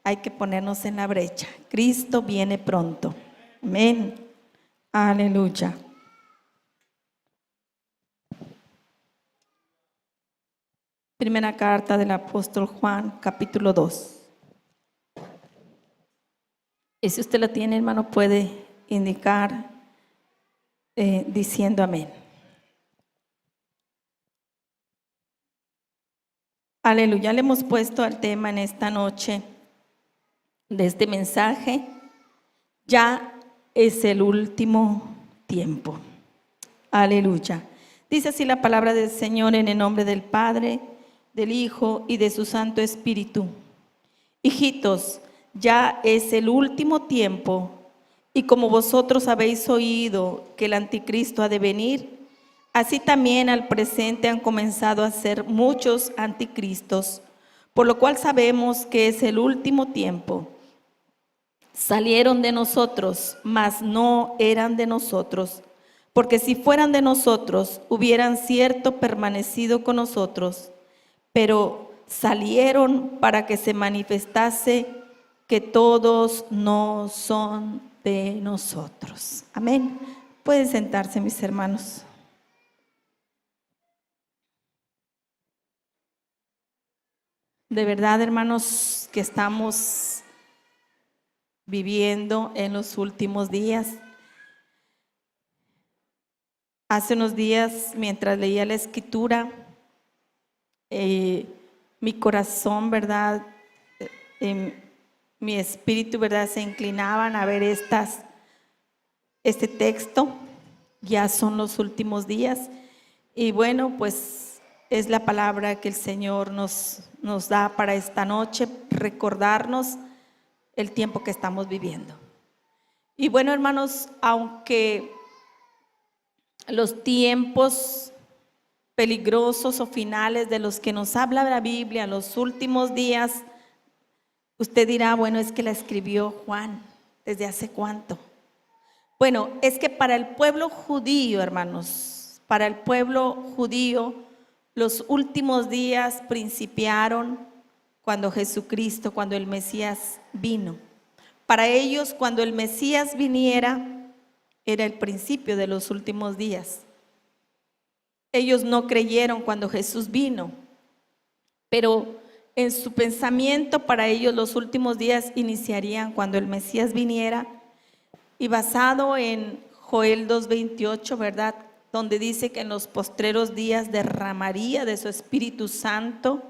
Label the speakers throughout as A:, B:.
A: hay que ponernos en la brecha. Cristo viene pronto. Amén. Aleluya. Primera carta del apóstol Juan, capítulo 2. Y si usted la tiene, hermano, puede indicar diciendo amén. Aleluya. Le hemos puesto al tema en esta noche de este mensaje: ya es el último tiempo. Aleluya. Dice así la palabra del Señor, en el nombre del Padre, del Hijo y de su Santo Espíritu. Hijitos, ya es el último tiempo, y como vosotros habéis oído que el anticristo ha de venir, así también al presente han comenzado a ser muchos anticristos, por lo cual sabemos que es el último tiempo. Salieron de nosotros, mas no eran de nosotros, porque si fueran de nosotros, hubieran cierto permanecido con nosotros, pero salieron para que se manifestase que todos no son de nosotros. Amén. Pueden sentarse, mis hermanos. De verdad, hermanos, que estamos viviendo en los últimos días. Hace unos días, mientras leía la escritura, mi corazón, ¿verdad? Mi espíritu, ¿verdad? Se inclinaban a ver este texto. Ya son los últimos días. Y bueno, pues es la palabra que el Señor nos da para esta noche, recordarnos el tiempo que estamos viviendo. Y bueno, hermanos, aunque los tiempos peligrosos o finales de los que nos habla la Biblia, los últimos días, usted dirá, bueno, es que la escribió Juan, ¿desde hace cuánto? Bueno, es que para el pueblo judío, hermanos, para el pueblo judío, los últimos días principiaron cuando Jesucristo, cuando el Mesías vino. Para ellos, cuando el Mesías viniera, era el principio de los últimos días. Ellos no creyeron cuando Jesús vino, pero en su pensamiento para ellos los últimos días iniciarían cuando el Mesías viniera. Y basado en Joel 2:28, ¿verdad? Donde dice que en los postreros días derramaría de su Espíritu Santo,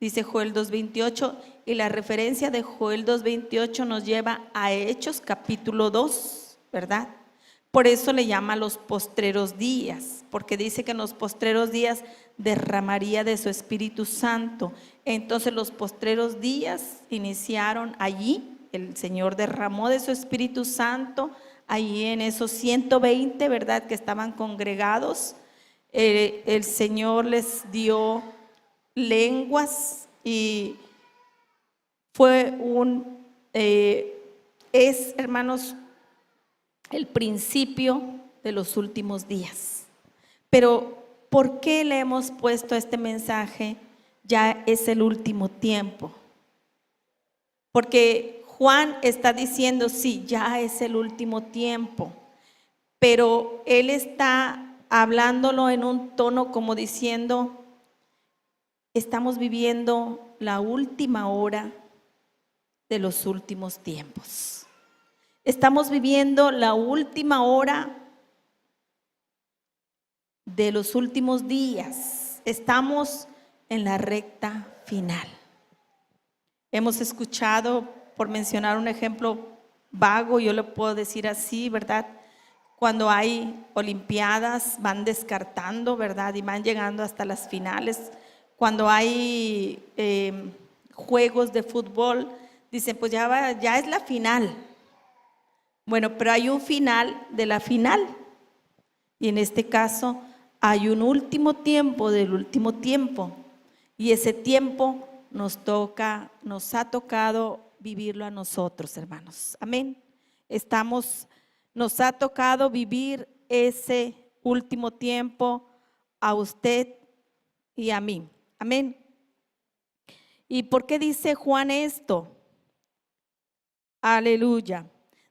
A: dice Joel 2:28, y la referencia de Joel 2:28 nos lleva a Hechos capítulo 2, ¿verdad? Por eso le llama los postreros días, porque dice que en los postreros días derramaría de su Espíritu Santo. Entonces los postreros días iniciaron allí. El Señor derramó de su Espíritu Santo allí en esos 120, ¿verdad?, que estaban congregados. El Señor les dio lenguas y fue hermanos, el principio de los últimos días. Pero ¿por qué le hemos puesto este mensaje? Ya es el último tiempo. Porque Juan está diciendo, sí, ya es el último tiempo, pero él está hablándolo en un tono como diciendo, estamos viviendo la última hora de los últimos tiempos. Estamos viviendo la última hora de los últimos días. Estamos en la recta final. Hemos escuchado, por mencionar un ejemplo vago, yo lo puedo decir así, ¿verdad? Cuando hay olimpiadas van descartando, ¿verdad? Y van llegando hasta las finales. Cuando hay juegos de fútbol, dicen, pues ya es la final. Bueno, pero hay un final de la final. Y en este caso hay un último tiempo del último tiempo. Y ese tiempo nos ha tocado vivirlo a nosotros, hermanos. Amén. Nos ha tocado vivir ese último tiempo a usted y a mí. Amén. ¿Y por qué dice Juan esto? Aleluya.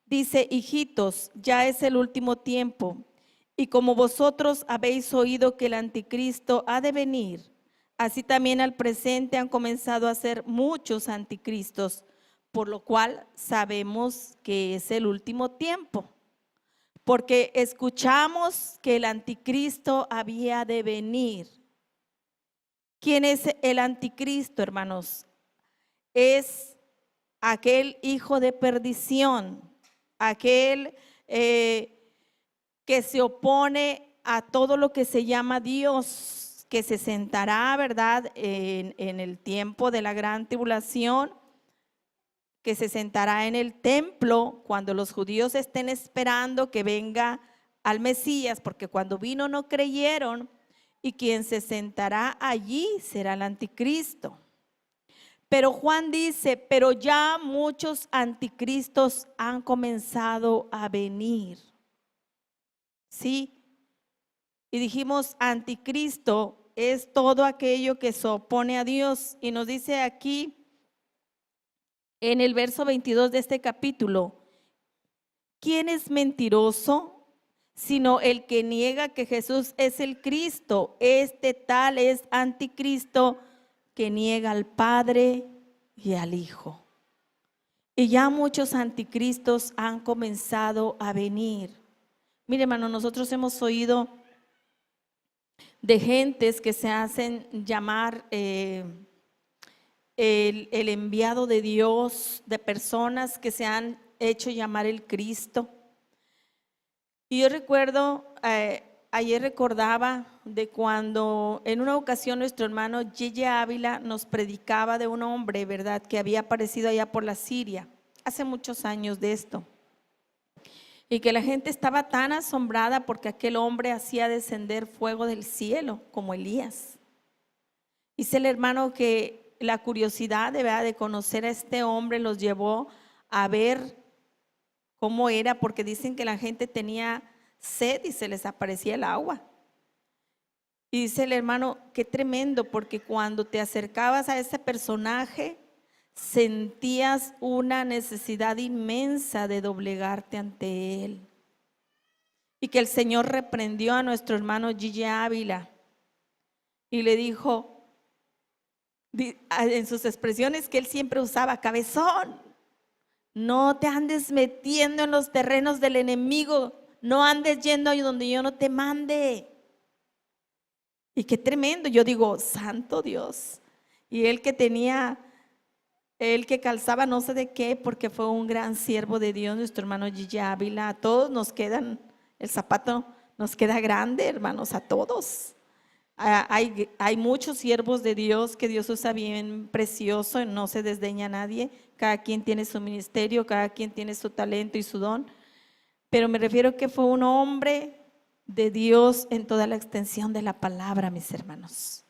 A: Dice, hijitos, ya es el último tiempo, y como vosotros habéis oído que el anticristo ha de venir, así también al presente han comenzado a ser muchos anticristos, por lo cual sabemos que es el último tiempo. Porque escuchamos que el anticristo había de venir. ¿Quién es el anticristo, hermanos? Es aquel hijo de perdición, aquel que se opone a todo lo que se llama Dios, que se sentará, ¿verdad?, en el tiempo de la gran tribulación, que se sentará en el templo cuando los judíos estén esperando que venga al Mesías, porque cuando vino no creyeron, y quien se sentará allí será el anticristo. Pero Juan dice, pero ya muchos anticristos han comenzado a venir. ¿Sí? Y dijimos, anticristo es todo aquello que se opone a Dios. Y nos dice aquí en el verso 22 de este capítulo, ¿quién es mentiroso? Sino el que niega que Jesús es el Cristo. Este tal es anticristo que niega al Padre y al Hijo. Y ya muchos anticristos han comenzado a venir. Mire, hermano, nosotros hemos oído de gentes que se hacen llamar el enviado de Dios, de personas que se han hecho llamar el Cristo. Y yo recuerdo, ayer recordaba de cuando en una ocasión nuestro hermano Yeye Ávila nos predicaba de un hombre, ¿verdad?, que había aparecido allá por la Siria, hace muchos años de esto. Y que la gente estaba tan asombrada porque aquel hombre hacía descender fuego del cielo como Elías. Dice el hermano que la curiosidad de conocer a este hombre los llevó a ver cómo era, porque dicen que la gente tenía sed y se les aparecía el agua. Y dice el hermano, qué tremendo, porque cuando te acercabas a ese personaje, sentías una necesidad inmensa de doblegarte ante él. Y que el Señor reprendió a nuestro hermano Yeye Ávila y le dijo, en sus expresiones que él siempre usaba, cabezón, no te andes metiendo en los terrenos del enemigo, no andes yendo ahí donde yo no te mande. Y qué tremendo, yo digo, santo Dios. Y él que calzaba no sé de qué, porque fue un gran siervo de Dios, nuestro hermano Yeye Ávila. A todos nos quedan, el zapato nos queda grande, hermanos, a todos. Hay muchos siervos de Dios que Dios usa bien precioso, no se desdeña a nadie. Cada quien tiene su ministerio, cada quien tiene su talento y su don. Pero me refiero que fue un hombre de Dios en toda la extensión de la palabra, mis hermanos.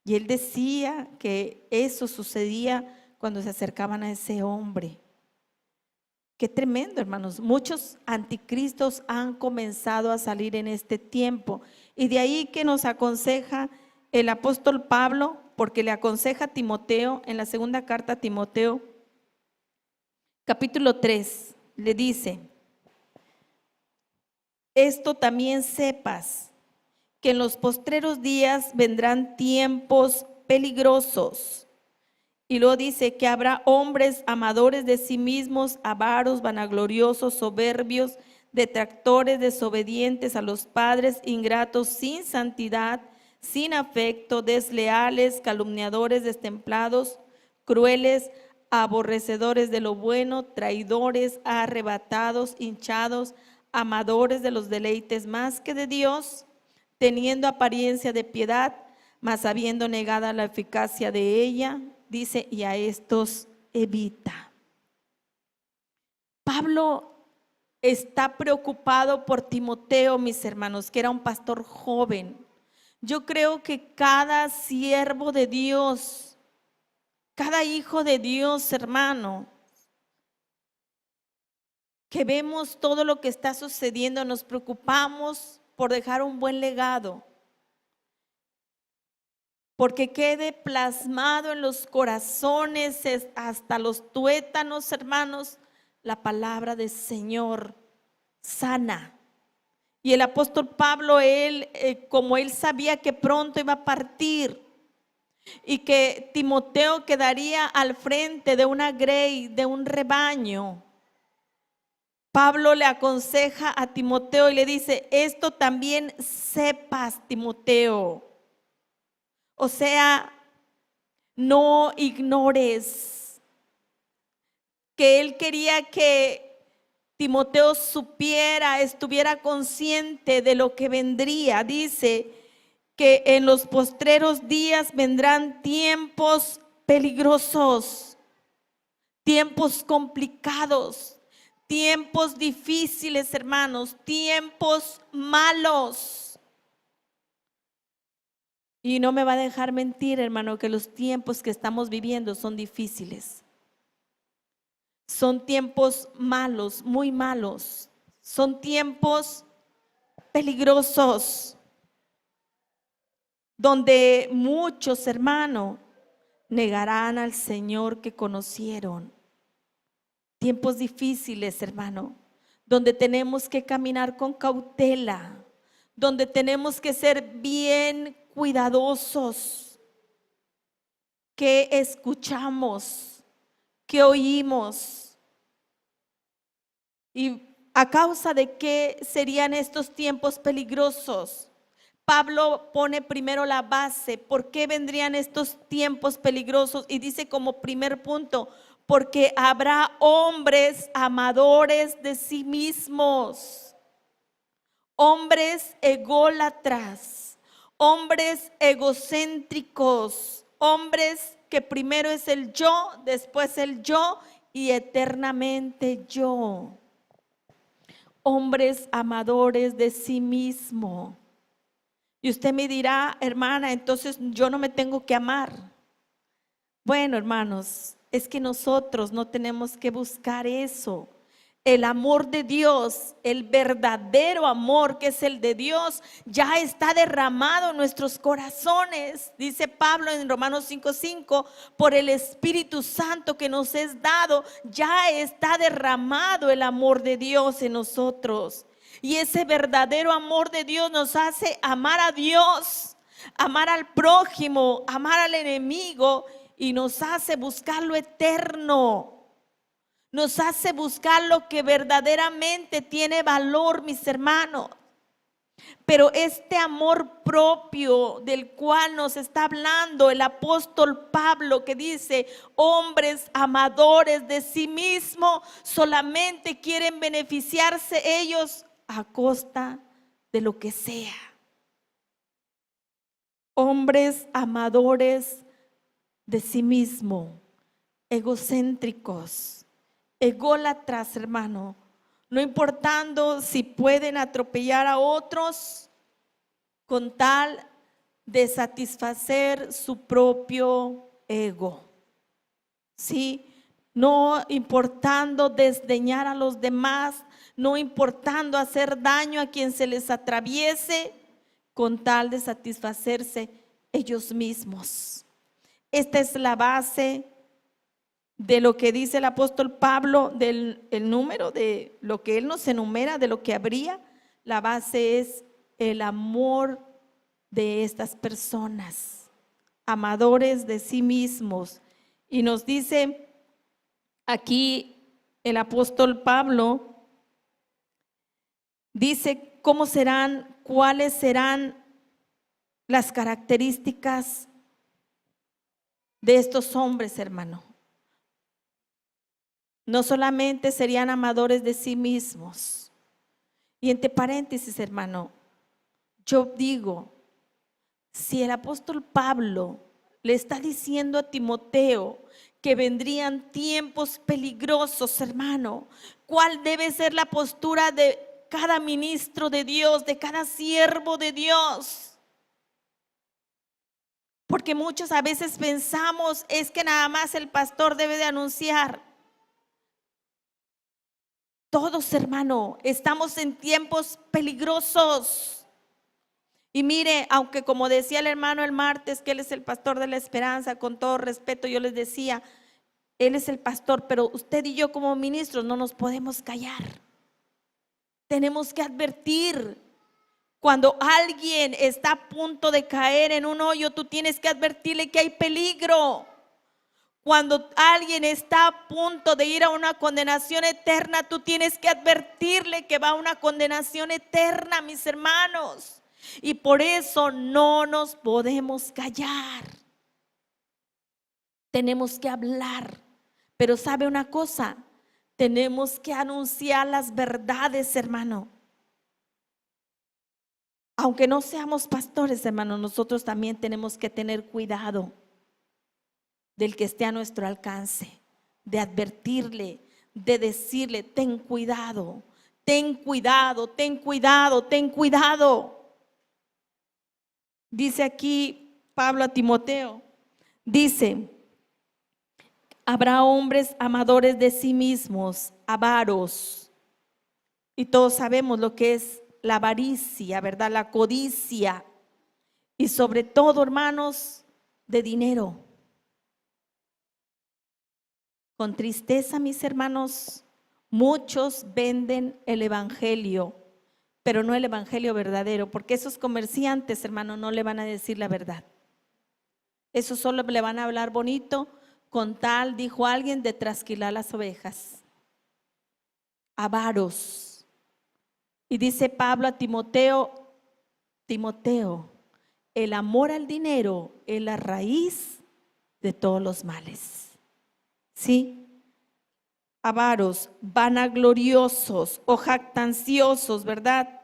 A: Y él decía que eso sucedía cuando se acercaban a ese hombre. Qué tremendo, hermanos. Muchos anticristos han comenzado a salir en este tiempo. Y de ahí que nos aconseja el apóstol Pablo, porque le aconseja a Timoteo en la segunda carta a Timoteo, capítulo 3, le dice, esto también sepas, que en los postreros días vendrán tiempos peligrosos. Y luego dice que habrá hombres amadores de sí mismos, avaros, vanagloriosos, soberbios, detractores, desobedientes a los padres, ingratos, sin santidad, sin afecto, desleales, calumniadores, destemplados, crueles, aborrecedores de lo bueno, traidores, arrebatados, hinchados, amadores de los deleites más que de Dios, teniendo apariencia de piedad, mas habiendo negada la eficacia de ella. Dice, y a estos evita. Pablo está preocupado por Timoteo, mis hermanos, que era un pastor joven. Yo creo que cada siervo de Dios, cada hijo de Dios, hermano, que vemos todo lo que está sucediendo, nos preocupamos por dejar un buen legado, porque quede plasmado en los corazones hasta los tuétanos, hermanos, la palabra del Señor sana. Y el apóstol Pablo, como él sabía que pronto iba a partir y que Timoteo quedaría al frente de una grey, de un rebaño, Pablo le aconseja a Timoteo y le dice: esto también sepas, Timoteo. O sea, no ignores que él quería que Timoteo supiera, estuviera consciente de lo que vendría. Dice que en los postreros días vendrán tiempos peligrosos, tiempos complicados, tiempos difíciles, hermanos, tiempos malos. Y no me va a dejar mentir, hermano, que los tiempos que estamos viviendo son difíciles. Son tiempos malos, muy malos. Son tiempos peligrosos, donde muchos, hermanos, negarán al Señor que conocieron. Tiempos difíciles, hermano, donde tenemos que caminar con cautela, donde tenemos que ser bien cuidadosos. ¿Qué escuchamos? ¿Qué oímos? ¿Y a causa de qué serían estos tiempos peligrosos? Pablo pone primero la base. ¿Por qué vendrían estos tiempos peligrosos? Y dice como primer punto: porque habrá hombres amadores de sí mismos, hombres ególatras, hombres egocéntricos, hombres que primero es el yo, después el yo y eternamente yo. Hombres amadores de sí mismo. Y usted me dirá: hermana, entonces yo no me tengo que amar. Bueno, hermanos, es que nosotros no tenemos que buscar eso. El amor de Dios, el verdadero amor que es el de Dios, ya está derramado en nuestros corazones. Dice Pablo en Romanos 5:5: por el Espíritu Santo que nos es dado, ya está derramado el amor de Dios en nosotros. Y ese verdadero amor de Dios nos hace amar a Dios, amar al prójimo, amar al enemigo, y nos hace buscar lo eterno. Nos hace buscar lo que verdaderamente tiene valor, mis hermanos. Pero este amor propio del cual nos está hablando el apóstol Pablo, que dice: hombres amadores de sí mismo, solamente quieren beneficiarse ellos a costa de lo que sea. Hombres amadores de sí mismo, egocéntricos, ególatras, hermano, no importando si pueden atropellar a otros con tal de satisfacer su propio ego. Sí, no importando desdeñar a los demás, no importando hacer daño a quien se les atraviese, con tal de satisfacerse ellos mismos. Esta es la base de lo que dice el apóstol Pablo, del número de lo que él nos enumera, de lo que habría. La base es el amor de estas personas, amadores de sí mismos. Y nos dice aquí el apóstol Pablo, dice cómo serán, cuáles serán las características de estos hombres, hermano. No solamente serían amadores de sí mismos. Y entre paréntesis, hermano, yo digo, si el apóstol Pablo le está diciendo a Timoteo que vendrían tiempos peligrosos, hermano, ¿cuál debe ser la postura de cada ministro de Dios, de cada siervo de Dios? Porque muchos a veces pensamos es que nada más el pastor debe de anunciar. Todos, hermano, estamos en tiempos peligrosos. Y mire, aunque como decía el hermano el martes, que él es el pastor de la esperanza, con todo respeto yo les decía, Él es el pastor, pero usted y yo como ministros no nos podemos callar. Tenemos que advertir. Cuando alguien está a punto de caer en un hoyo, tú tienes que advertirle que hay peligro. Cuando alguien está a punto de ir a una condenación eterna, tú tienes que advertirle que va a una condenación eterna, mis hermanos. Y por eso no nos podemos callar. Tenemos que hablar. Pero ¿sabe una cosa? Tenemos que anunciar las verdades, hermano. Aunque no seamos pastores, hermano, nosotros también tenemos que tener cuidado del que esté a nuestro alcance, de advertirle, de decirle: ten cuidado, ten cuidado, ten cuidado, ten cuidado. Dice aquí Pablo a Timoteo, dice: habrá hombres amadores de sí mismos, avaros. Y todos sabemos lo que es la avaricia, ¿verdad? La codicia. Y sobre todo, hermanos, de dinero. Con tristeza, mis hermanos, muchos venden el evangelio, pero no el evangelio verdadero, porque esos comerciantes, hermano, no le van a decir la verdad. Esos solo le van a hablar bonito, con tal, dijo alguien, de trasquilar las ovejas. Avaros. Y dice Pablo a Timoteo: Timoteo, el amor al dinero es la raíz de todos los males. ¿Sí? Avaros, vanagloriosos o jactanciosos, ¿verdad?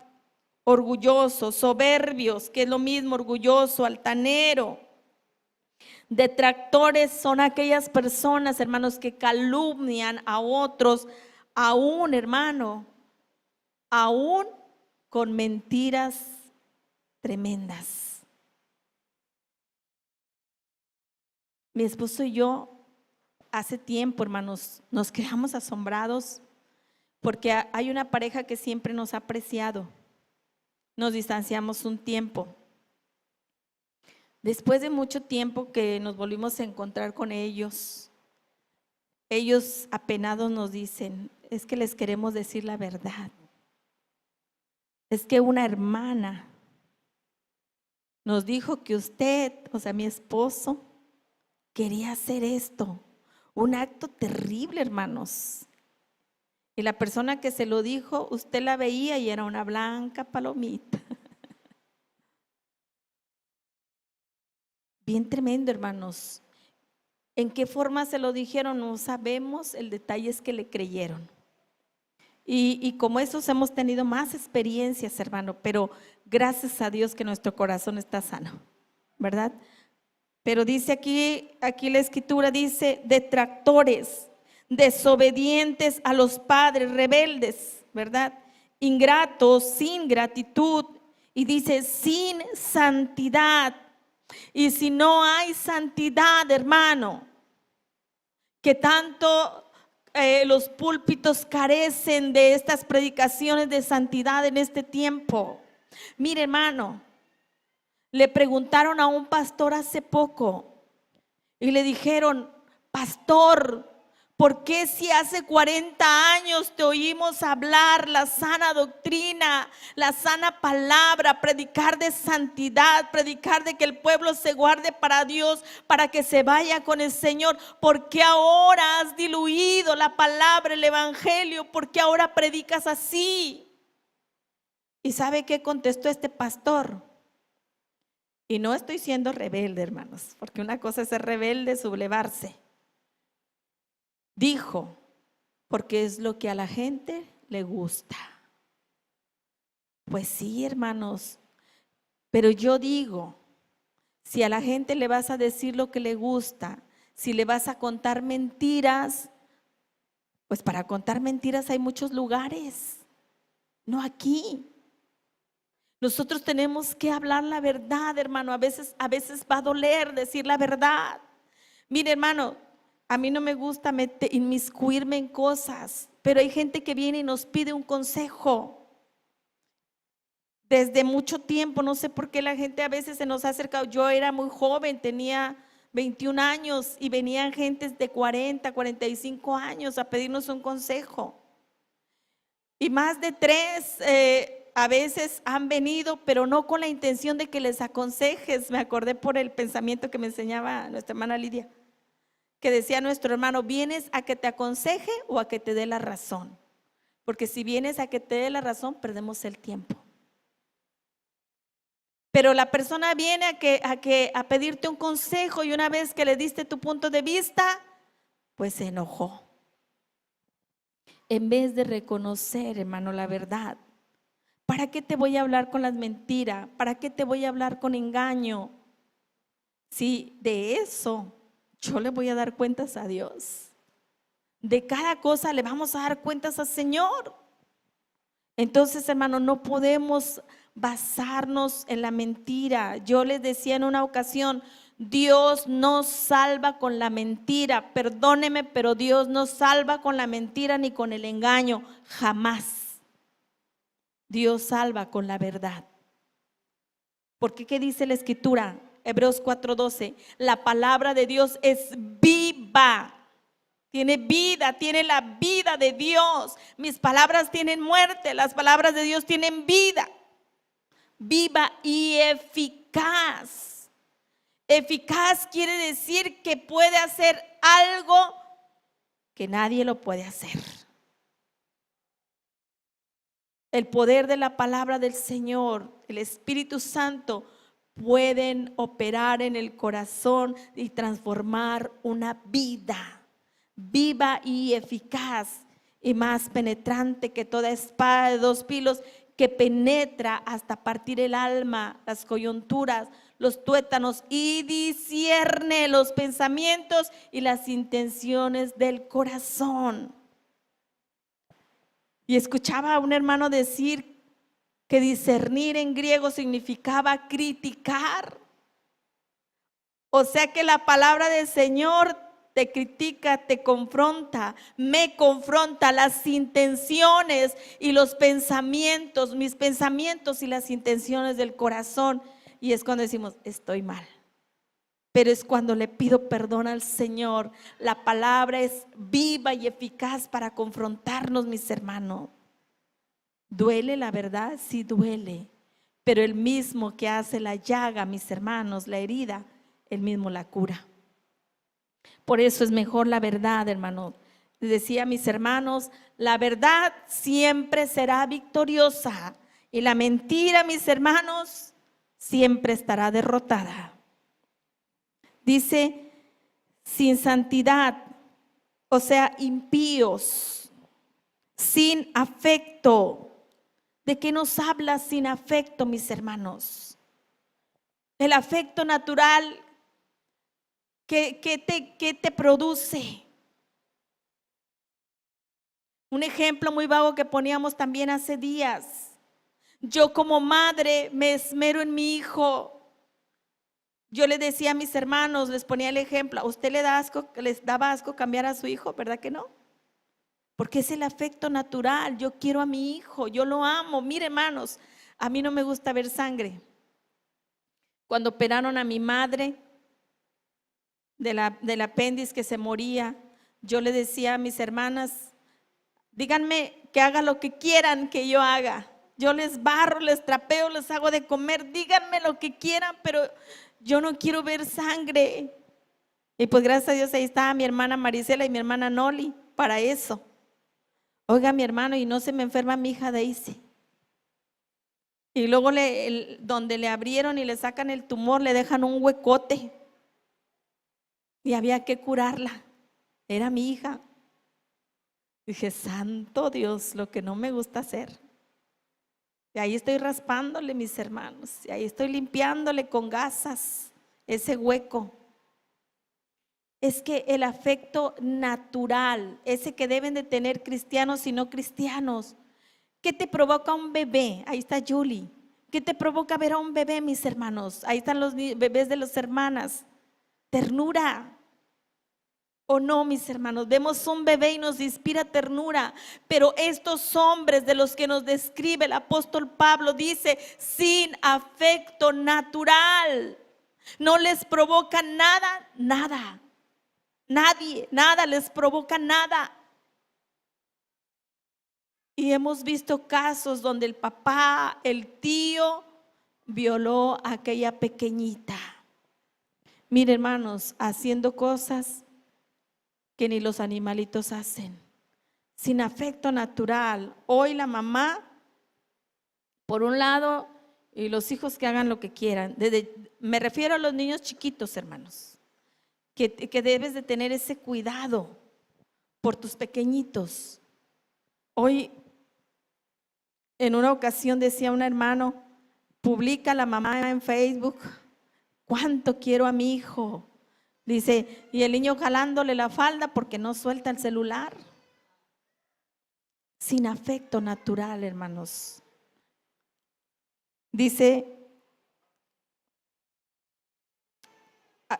A: Orgullosos, soberbios, que es lo mismo, orgulloso, altanero. Detractores son aquellas personas, hermanos, que calumnian a otros, aún, hermano, aún con mentiras tremendas. Mi esposo y yo hace tiempo, hermanos, nos quedamos asombrados porque hay una pareja que siempre nos ha apreciado. Nos distanciamos un tiempo. Después de mucho tiempo que nos volvimos a encontrar con ellos apenados nos dicen: es que les queremos decir la verdad. Es que una hermana nos dijo que usted, o sea, mi esposo, quería hacer esto. Un acto terrible, hermanos. Y la persona que se lo dijo, usted la veía y era una blanca palomita. Bien tremendo, hermanos. ¿En qué forma se lo dijeron? No sabemos. El detalle es que le creyeron. Y como esos hemos tenido más experiencias, hermano, pero gracias a Dios que nuestro corazón está sano, ¿verdad? Pero dice aquí la escritura dice: detractores, desobedientes a los padres, rebeldes, ¿verdad? Ingratos, sin gratitud, y dice sin santidad. Y si no hay santidad, hermano, que tanto los púlpitos carecen de estas predicaciones de santidad en este tiempo. Mire, hermano, le preguntaron a un pastor hace poco y le dijeron: pastor, ¿por qué si hace 40 años te oímos hablar la sana doctrina, la sana palabra, predicar de santidad, predicar de que el pueblo se guarde para Dios, para que se vaya con el Señor? ¿Por qué ahora has diluido la palabra, el evangelio? ¿Por qué ahora predicas así? ¿Y sabe qué contestó este pastor? Y no estoy siendo rebelde, hermanos, porque una cosa es ser rebelde, sublevarse. Dijo: porque es lo que a la gente le gusta. Pues sí, hermanos, pero yo digo, si a la gente le vas a decir lo que le gusta, si le vas a contar mentiras, pues para contar mentiras hay muchos lugares, no aquí. Nosotros tenemos que hablar la verdad, hermano. A veces va a doler decir la verdad. Mire, hermano, a mí no me gusta inmiscuirme en cosas, pero hay gente que viene y nos pide un consejo. Desde mucho tiempo, no sé por qué la gente a veces se nos ha acercado. Yo era muy joven, tenía 21 años y venían gentes de 40, 45 años a pedirnos un consejo. Y más de 3 a veces han venido, pero no con la intención de que les aconsejes. Me acordé por el pensamiento que me enseñaba nuestra hermana Lidia, que decía nuestro hermano: ¿vienes a que te aconseje o a que te dé la razón? Porque si vienes a que te dé la razón, perdemos el tiempo. Pero la persona viene a pedirte un consejo, y una vez que le diste tu punto de vista, pues se enojó. En vez de reconocer, hermano, la verdad. ¿Para qué te voy a hablar con las mentiras? ¿Para qué te voy a hablar con engaño? Si de eso yo le voy a dar cuentas a Dios. De cada cosa le vamos a dar cuentas al Señor. Entonces, hermano, no podemos basarnos en la mentira. Yo les decía en una ocasión: Dios no salva con la mentira. Perdóneme, pero Dios no salva con la mentira ni con el engaño, jamás. Dios salva con la verdad. Porque ¿qué dice la Escritura? Hebreos 4:12: la palabra de Dios es viva. Tiene vida, tiene la vida de Dios. Mis palabras tienen muerte, las palabras de Dios tienen vida. Viva y eficaz. Eficaz quiere decir que puede hacer algo que nadie lo puede hacer. El poder de la palabra del Señor, el Espíritu Santo, pueden operar en el corazón y transformar una vida viva y eficaz, y más penetrante que toda espada de 2 filos, que penetra hasta partir el alma, las coyunturas, los tuétanos, y discierne los pensamientos y las intenciones del corazón. Y escuchaba a un hermano decir que discernir en griego significaba criticar. O sea que la palabra del Señor te critica, te confronta, me confronta las intenciones y los pensamientos, mis pensamientos y las intenciones del corazón. Y es cuando decimos: estoy mal. Pero es cuando le pido perdón al Señor. La palabra es viva y eficaz para confrontarnos, mis hermanos. ¿Duele la verdad? Sí, duele. Pero el mismo que hace la llaga, mis hermanos, la herida, el mismo la cura. Por eso es mejor la verdad, hermano. Les decía a mis hermanos: la verdad siempre será victoriosa, y la mentira, mis hermanos, siempre estará derrotada. Dice: sin santidad, o sea, impíos, sin afecto. ¿De qué nos habla sin afecto, mis hermanos? El afecto natural, ¿qué te produce? Un ejemplo muy vago que poníamos también hace días: yo como madre me esmero en mi hijo. Yo le decía a mis hermanos, les ponía el ejemplo: ¿a usted les daba asco cambiar a su hijo? ¿Verdad que no? Porque es el afecto natural. Yo quiero a mi hijo, yo lo amo. Mire, hermanos, a mí no me gusta ver sangre. Cuando operaron a mi madre del apéndice, que se moría, yo le decía a mis hermanas: díganme que haga lo que quieran que yo haga. Yo les barro, les trapeo, les hago de comer. Díganme lo que quieran, pero yo no quiero ver sangre. Y pues gracias a Dios ahí estaba mi hermana Marisela y mi hermana Noli para eso. Oiga, mi hermano, y no se me enferma mi hija Daisy. Y luego donde le abrieron y le sacan el tumor, le dejan un huecote. Y había que curarla. Era mi hija. Dije: santo Dios, lo que no me gusta hacer. Y ahí estoy raspándole, mis hermanos. Y ahí estoy limpiándole con gasas ese hueco. Es que el afecto natural, ese que deben de tener cristianos y no cristianos. ¿Qué te provoca un bebé? Ahí está Julie. ¿Qué te provoca ver a un bebé, mis hermanos? Ahí están los bebés de las hermanas. Ternura. ¿O no, mis hermanos? Vemos un bebé y nos inspira ternura. Pero estos hombres de los que nos describe el apóstol Pablo, dice: sin afecto natural. No les provoca nada, nada. Nadie, nada les provoca nada. Y hemos visto casos donde el papá, el tío, violó a aquella pequeñita. Mire, hermanos, haciendo cosas que ni los animalitos hacen, sin afecto natural. Hoy la mamá, por un lado, y los hijos que hagan lo que quieran. Me refiero a los niños chiquitos, hermanos, que debes de tener ese cuidado por tus pequeñitos. Hoy, en una ocasión decía un hermano, publica la mamá en Facebook, cuánto quiero a mi hijo. Dice, y el niño jalándole la falda porque no suelta el celular. Sin afecto natural, hermanos. Dice,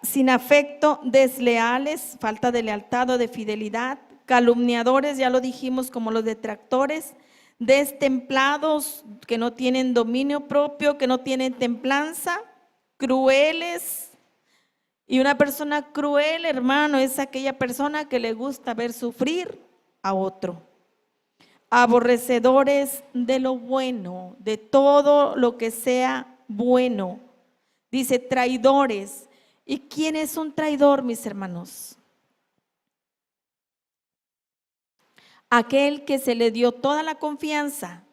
A: sin afecto, desleales, falta de lealtad o de fidelidad, calumniadores, ya lo dijimos, como los detractores, destemplados, que no tienen dominio propio, que no tienen templanza, crueles. Y una persona cruel, hermano, es aquella persona que le gusta ver sufrir a otro. Aborrecedores de lo bueno, de todo lo que sea bueno. Dice traidores. ¿Y quién es un traidor, mis hermanos? Aquel que se le dio toda la confianza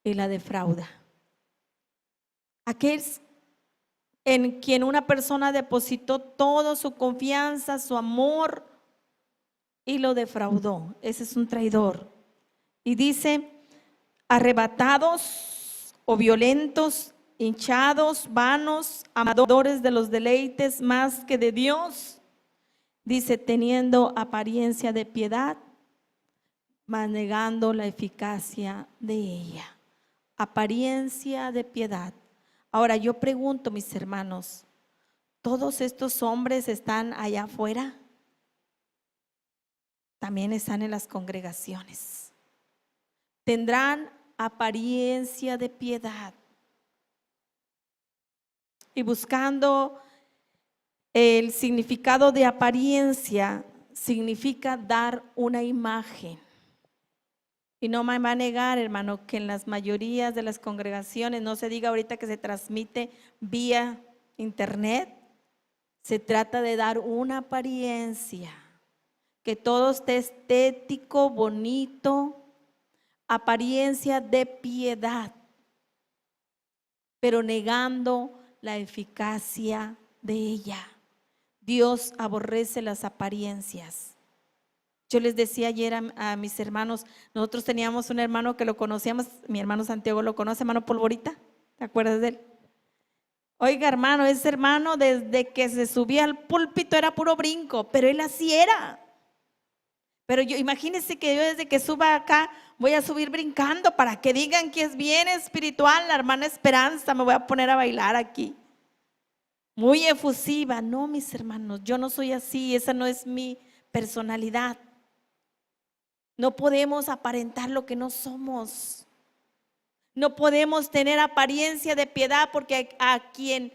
A: y la defrauda. Aquel en quien una persona depositó toda su confianza, su amor y lo defraudó. Ese es un traidor. Y dice, arrebatados o violentos, hinchados, vanos, amadores de los deleites más que de Dios. Dice, teniendo apariencia de piedad, mas negando la eficacia de ella. Apariencia de piedad. Ahora yo pregunto, mis hermanos, ¿todos estos hombres están allá afuera? También están en las congregaciones. Tendrán apariencia de piedad. Y buscando el significado de apariencia, significa dar una imagen. Y no me va a negar, hermano, que en las mayorías de las congregaciones, no se diga ahorita que se transmite vía internet, se trata de dar una apariencia, que todo esté estético, bonito, apariencia de piedad, pero negando la eficacia de ella. Dios aborrece las apariencias. Yo les decía ayer a mis hermanos, nosotros teníamos un hermano que lo conocíamos, mi hermano Santiago lo conoce, hermano Polvorita, ¿te acuerdas de él? Oiga, hermano, ese hermano desde que se subía al púlpito era puro brinco, pero él así era. Pero yo, imagínense que yo desde que suba acá voy a subir brincando para que digan que es bien espiritual la hermana Esperanza, me voy a poner a bailar aquí. Muy efusiva. No, mis hermanos, yo no soy así, esa no es mi personalidad. No podemos aparentar lo que no somos. No podemos tener apariencia de piedad porque a quién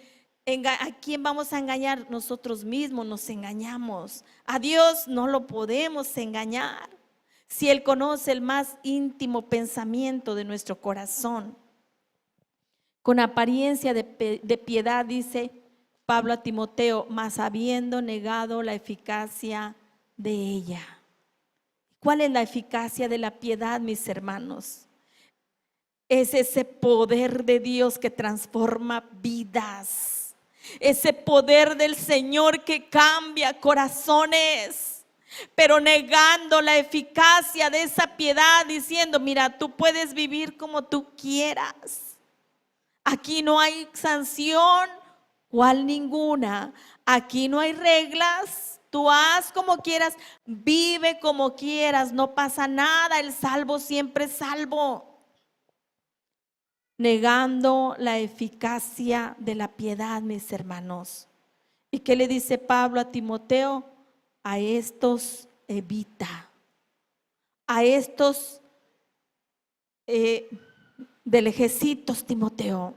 A: vamos a engañar? Nosotros mismos nos engañamos. A Dios no lo podemos engañar si Él conoce el más íntimo pensamiento de nuestro corazón. Con apariencia de piedad, dice Pablo a Timoteo, mas habiendo negado la eficacia de ella. ¿Cuál es la eficacia de la piedad, mis hermanos? Es ese poder de Dios que transforma vidas. Ese poder del Señor que cambia corazones, pero negando la eficacia de esa piedad, diciendo, mira, tú puedes vivir como tú quieras. Aquí no hay sanción, ¿cuál ninguna? Aquí no hay reglas. Tú haz como quieras, vive como quieras, no pasa nada, el salvo siempre es salvo. Negando la eficacia de la piedad, mis hermanos. ¿Y qué le dice Pablo a Timoteo? A estos evita. A estos del ejército, Timoteo.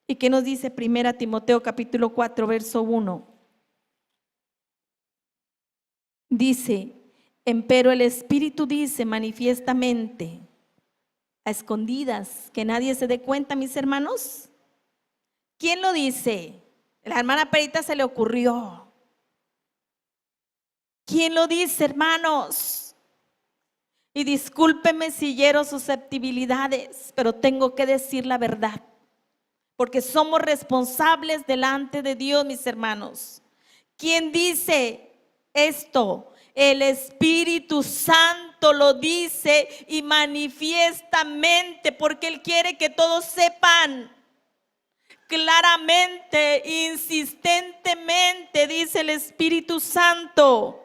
A: ¿Y qué nos dice 1 Timoteo capítulo 4, verso 1? Dice, empero el Espíritu dice manifiestamente, a escondidas, que nadie se dé cuenta, mis hermanos. ¿Quién lo dice? La hermana Perita se le ocurrió. ¿Quién lo dice, hermanos? Y discúlpeme si hiero susceptibilidades, pero tengo que decir la verdad, porque somos responsables delante de Dios, mis hermanos. ¿Quién dice esto? El Espíritu Santo lo dice y manifiestamente, porque Él quiere que todos sepan claramente, insistentemente, dice el Espíritu Santo,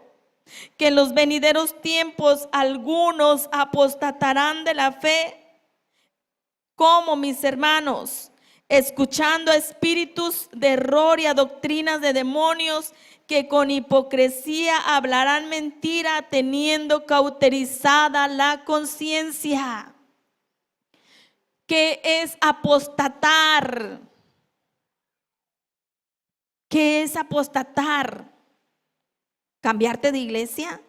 A: que en los venideros tiempos algunos apostatarán de la fe. ¿Cómo, mis hermanos? Escuchando a espíritus de error y a doctrinas de demonios, que con hipocresía hablarán mentira, teniendo cauterizada la conciencia. ¿Qué es apostatar? ¿Qué es apostatar? ¿Cambiarte de iglesia?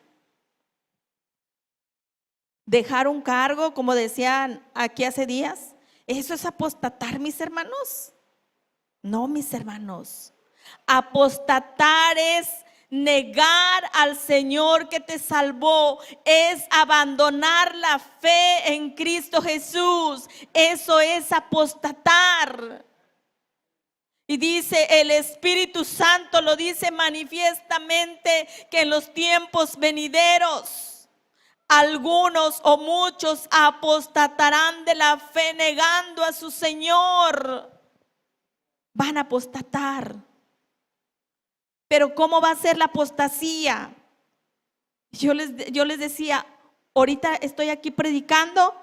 A: ¿Dejar un cargo, como decían aquí hace días? ¿Eso es apostatar, mis hermanos? No, mis hermanos. Apostatar es negar al Señor que te salvó, es abandonar la fe en Cristo Jesús. Eso es apostatar. Y dice el Espíritu Santo, lo dice manifiestamente, que en los tiempos venideros algunos o muchos apostatarán de la fe, negando a su Señor. Van a apostatar. Pero ¿cómo va a ser la apostasía? Yo les decía, ahorita estoy aquí predicando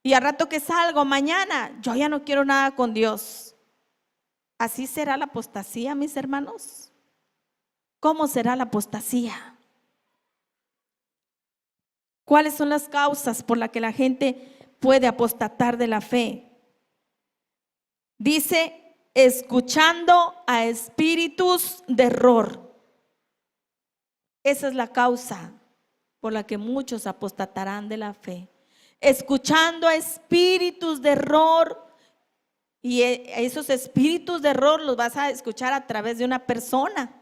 A: y al rato que salgo mañana, yo ya no quiero nada con Dios. ¿Así será la apostasía, mis hermanos? ¿Cómo será la apostasía? ¿Cuáles son las causas por las que la gente puede apostatar de la fe? Dice, escuchando a espíritus de error. Esa es la causa por la que muchos apostatarán de la fe. Escuchando a espíritus de error. Y esos espíritus de error los vas a escuchar a través de una persona.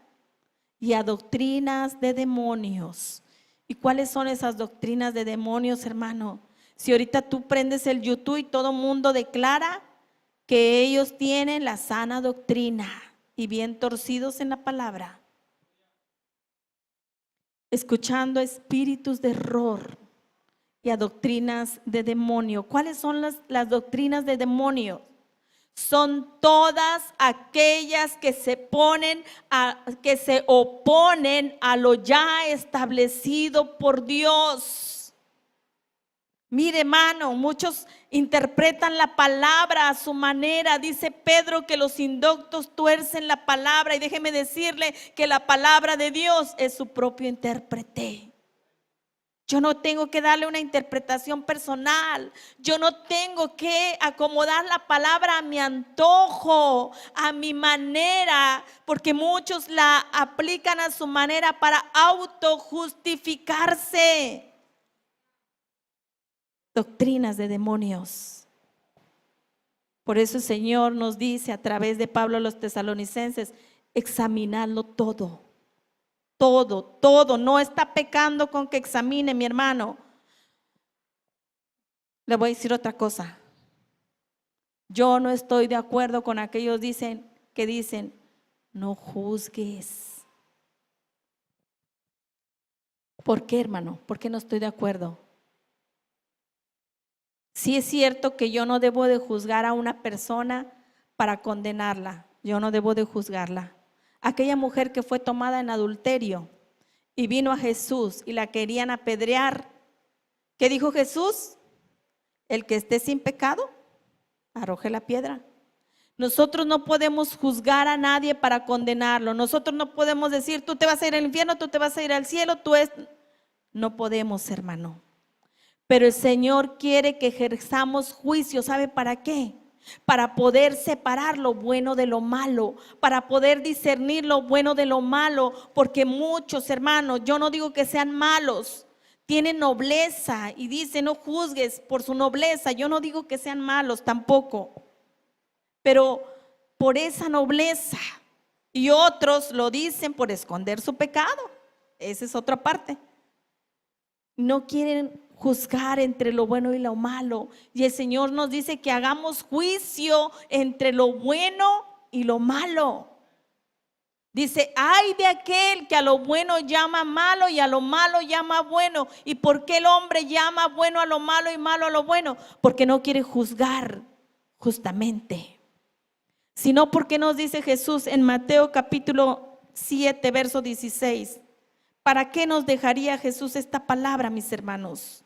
A: Y a doctrinas de demonios. ¿Y cuáles son esas doctrinas de demonios, hermano? Si ahorita tú prendes el YouTube y todo el mundo declara que ellos tienen la sana doctrina y bien torcidos en la palabra. Escuchando a espíritus de error y a doctrinas de demonio. ¿Cuáles son las doctrinas de demonio? Son todas aquellas que se oponen a lo ya establecido por Dios. Mire, hermano, muchos interpretan la palabra a su manera. Dice Pedro que los indoctos tuercen la palabra, y déjeme decirle que la palabra de Dios es su propio intérprete. Yo no tengo que darle una interpretación personal. Yo no tengo que acomodar la palabra a mi antojo, a mi manera, porque muchos la aplican a su manera para autojustificarse. Doctrinas de demonios. Por eso el Señor nos dice a través de Pablo a los tesalonicenses, examinadlo todo. Todo, no está pecando con que examine, mi hermano. Le voy a decir otra cosa. Yo no estoy de acuerdo con aquellos que dicen, no juzgues. ¿Por qué, hermano? ¿Por qué no estoy de acuerdo? Sí es cierto que yo no debo de juzgar a una persona para condenarla. Yo no debo de juzgarla. Aquella mujer que fue tomada en adulterio y vino a Jesús y la querían apedrear, ¿qué dijo Jesús? El que esté sin pecado, arroje la piedra. Nosotros no podemos juzgar a nadie para condenarlo. Nosotros no podemos decir, tú te vas a ir al infierno, tú te vas a ir al cielo, no podemos, hermano. Pero el Señor quiere que ejerzamos juicio. ¿Sabe para qué? para poder separar lo bueno de lo malo, para poder discernir lo bueno de lo malo, porque muchos hermanos, yo no digo que sean malos, tienen nobleza y dice no juzgues por su nobleza, yo no digo que sean malos tampoco, pero por esa nobleza, y otros lo dicen por esconder su pecado, esa es otra parte. No quieren juzgar entre lo bueno y lo malo. Y el Señor nos dice que hagamos juicio entre lo bueno y lo malo. Dice, ay de aquel que a lo bueno llama malo y a lo malo llama bueno. ¿Y por qué el hombre llama bueno a lo malo y malo a lo bueno? Porque no quiere juzgar justamente. Sino porque nos dice Jesús en Mateo capítulo 7, verso 16. ¿Para qué nos dejaría Jesús esta palabra, mis hermanos?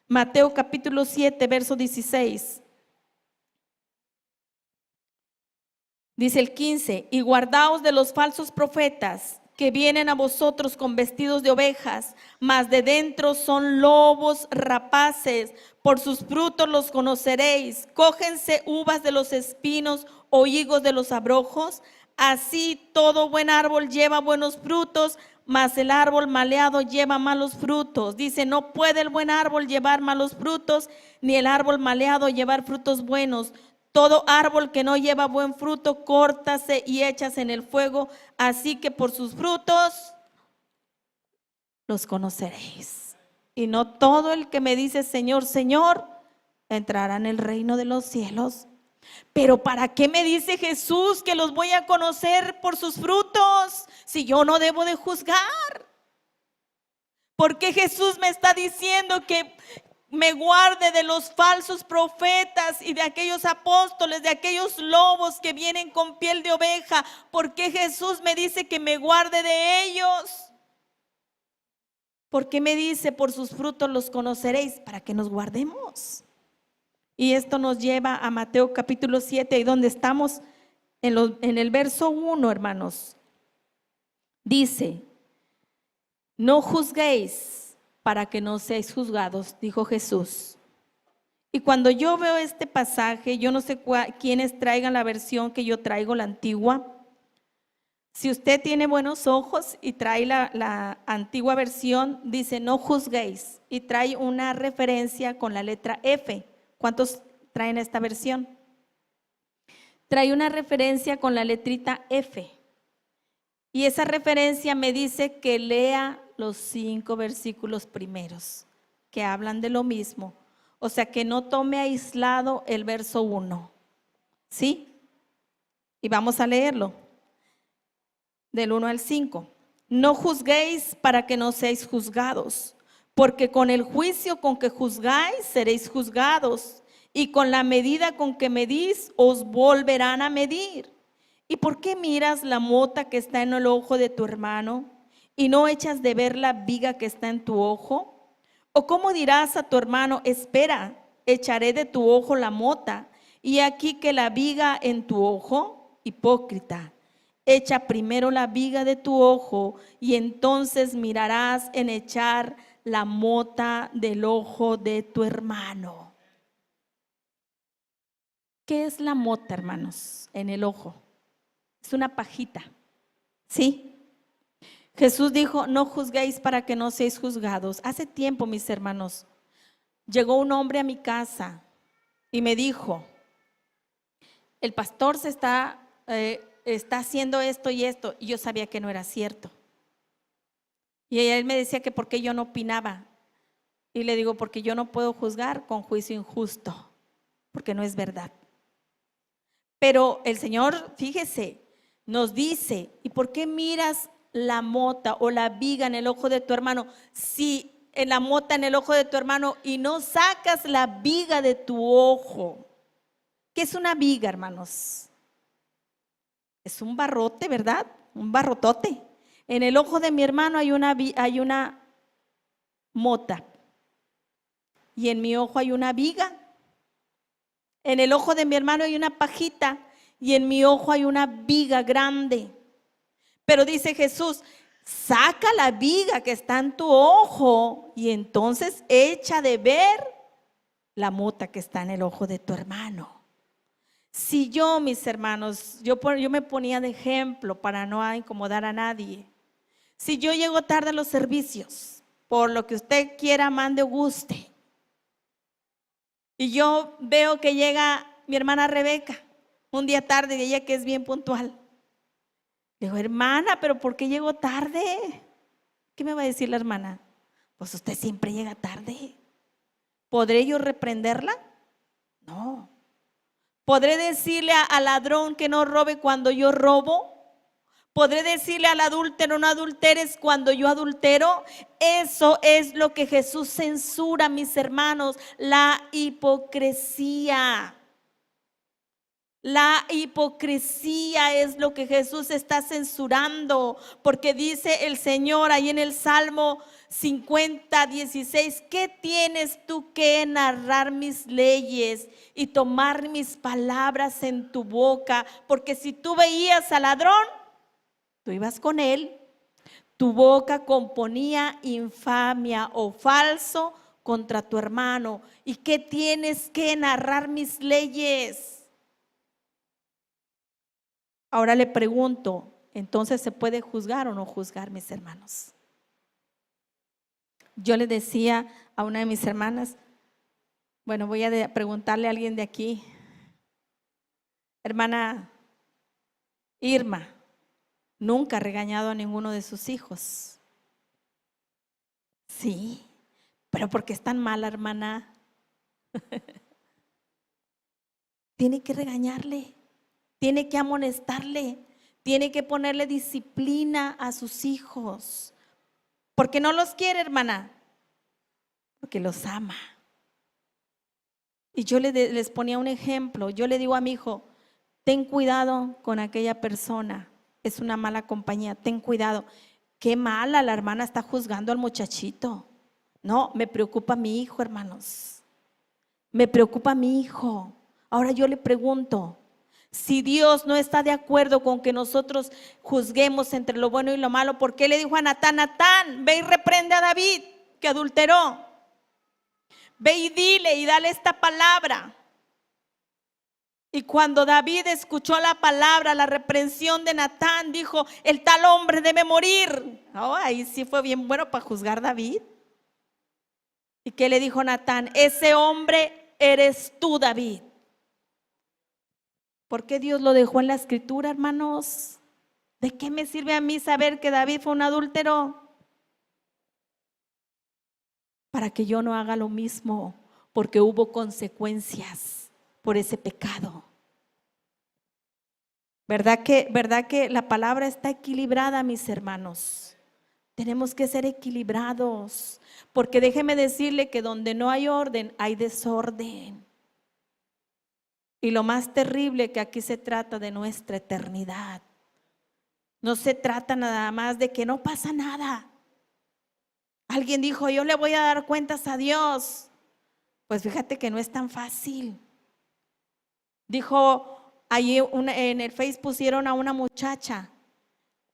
A: Mateo capítulo 7, verso 16. Dice el 15, y guardaos de los falsos profetas que vienen a vosotros con vestidos de ovejas, mas de dentro son lobos rapaces. Por sus frutos los conoceréis. Cógense uvas de los espinos o higos de los abrojos. Así todo buen árbol lleva buenos frutos, mas el árbol maleado lleva malos frutos. Dice, no puede el buen árbol llevar malos frutos, ni el árbol maleado llevar frutos buenos. Todo árbol que no lleva buen fruto, córtase y échase en el fuego. Así que por sus frutos los conoceréis. Y no todo el que me dice Señor, Señor, entrará en el reino de los cielos. Pero ¿para qué me dice Jesús que los voy a conocer por sus frutos si yo no debo de juzgar? ¿Por qué Jesús me está diciendo que me guarde de los falsos profetas y de aquellos apóstoles, de aquellos lobos que vienen con piel de oveja? ¿Por qué Jesús me dice que me guarde de ellos? ¿Por qué me dice por sus frutos los conoceréis? Para que nos guardemos. Y esto nos lleva a Mateo capítulo 7, y donde estamos en el verso 1, hermanos. Dice, no juzguéis para que no seáis juzgados, dijo Jesús. Y cuando yo veo este pasaje, yo no sé quiénes traigan la versión que yo traigo, la antigua. Si usted tiene buenos ojos y trae la antigua versión, dice no juzguéis, y trae una referencia con la letra F. ¿Cuántos traen esta versión? Trae una referencia con la letrita F. Y esa referencia me dice que lea los 5 versículos primeros, que hablan de lo mismo. O sea, que no tome aislado el verso 1. ¿Sí? Y vamos a leerlo. Del 1 al 5. No juzguéis para que no seáis juzgados, porque con el juicio con que juzgáis seréis juzgados, y con la medida con que medís os volverán a medir. ¿Y por qué miras la mota que está en el ojo de tu hermano y no echas de ver la viga que está en tu ojo? ¿O cómo dirás a tu hermano, espera, echaré de tu ojo la mota, y aquí que la viga en tu ojo? Hipócrita, echa primero la viga de tu ojo, y entonces mirarás en echar la mota del ojo de tu hermano. ¿Qué es la mota, hermanos, en el ojo? Es una pajita, ¿sí? Jesús dijo, no juzguéis para que no seáis juzgados. Hace tiempo, mis hermanos, llegó un hombre a mi casa y me dijo, el pastor está haciendo esto y esto, y yo sabía que no era cierto. Y él me decía que por qué yo no opinaba. Y le digo, porque yo no puedo juzgar con juicio injusto, porque no es verdad. Pero el Señor, fíjese, nos dice, ¿y por qué miras la mota o la viga en el ojo de tu hermano? Si en la mota en el ojo de tu hermano y no sacas la viga de tu ojo. ¿Qué es una viga, hermanos? Es un barrote, ¿verdad? Un barrotote. En el ojo de mi hermano hay una mota, y en mi ojo hay una viga. En el ojo de mi hermano hay una pajita, y en mi ojo hay una viga grande. Pero dice Jesús, saca la viga que está en tu ojo, y entonces echa de ver la mota que está en el ojo de tu hermano. Si yo, mis hermanos, yo me ponía de ejemplo para no incomodar a nadie. Si yo llego tarde a los servicios, por lo que usted quiera, mande o guste, y yo veo que llega mi hermana Rebeca un día tarde, y ella que es bien puntual, le digo, hermana, ¿pero por qué llegó tarde? ¿Qué me va a decir la hermana? Pues usted siempre llega tarde. ¿Podré yo reprenderla? No. ¿Podré decirle al ladrón que no robe cuando yo robo? ¿Podré decirle al adúltero no adulteres cuando yo adultero? Eso es lo que Jesús censura, mis hermanos, la hipocresía. La hipocresía es lo que Jesús está censurando, porque dice el Señor ahí en el Salmo 50:16, ¿qué tienes tú que narrar mis leyes y tomar mis palabras en tu boca? Porque si tú veías al ladrón, tú ibas con él, tu boca componía infamia o falso contra tu hermano. ¿Y qué tienes que narrar mis leyes? Ahora le pregunto, ¿entonces se puede juzgar o no juzgar, mis hermanos? Yo le decía a una de mis hermanas, bueno, voy a preguntarle a alguien de aquí, hermana Irma, nunca ha regañado a ninguno de sus hijos. Sí, pero ¿por qué es tan mala, hermana? Tiene que regañarle. Tiene que amonestarle, tiene que ponerle disciplina a sus hijos. ¿Por qué no los quiere, hermana? Porque los ama. Y yo les ponía un ejemplo. Yo le digo a mi hijo, ten cuidado con aquella persona, es una mala compañía, ten cuidado. Qué mala, la hermana está juzgando al muchachito. No, me preocupa mi hijo, hermanos. Me preocupa mi hijo. Ahora yo le pregunto, si Dios no está de acuerdo con que nosotros juzguemos entre lo bueno y lo malo, ¿por qué le dijo a Natán, Natán, ve y reprende a David que adulteró? Ve y dile y dale esta palabra. Y cuando David escuchó la palabra, la reprensión de Natán, dijo, el tal hombre debe morir. Oh, ahí sí fue bien bueno para juzgar a David. ¿Y qué le dijo Natán? Ese hombre eres tú, David. ¿Por qué Dios lo dejó en la escritura, hermanos? ¿De qué me sirve a mí saber que David fue un adúltero? Para que yo no haga lo mismo, porque hubo consecuencias por ese pecado. ¿Verdad que la palabra está equilibrada, mis hermanos? Tenemos que ser equilibrados, porque déjeme decirle que donde no hay orden, hay desorden. Y lo más terrible que aquí se trata de nuestra eternidad. No se trata nada más de que no pasa nada. Alguien dijo, yo le voy a dar cuentas a Dios. Pues fíjate que no es tan fácil. Dijo, ahí en el Facebook pusieron a una muchacha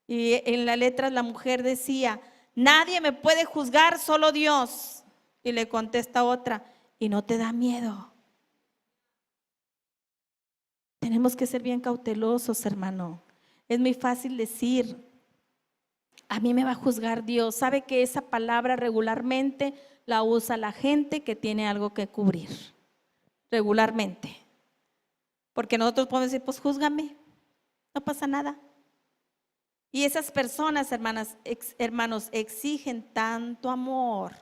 A: y en las letras la mujer decía, nadie me puede juzgar, solo Dios. Y le contesta otra, ¿y no te da miedo? Tenemos que ser bien cautelosos, hermano. Es muy fácil decir, a mí me va a juzgar Dios. ¿Sabe que esa palabra regularmente la usa la gente que tiene algo que cubrir? Regularmente. Porque nosotros podemos decir, pues júzgame, no pasa nada. Y esas personas, hermanos, exigen tanto amor.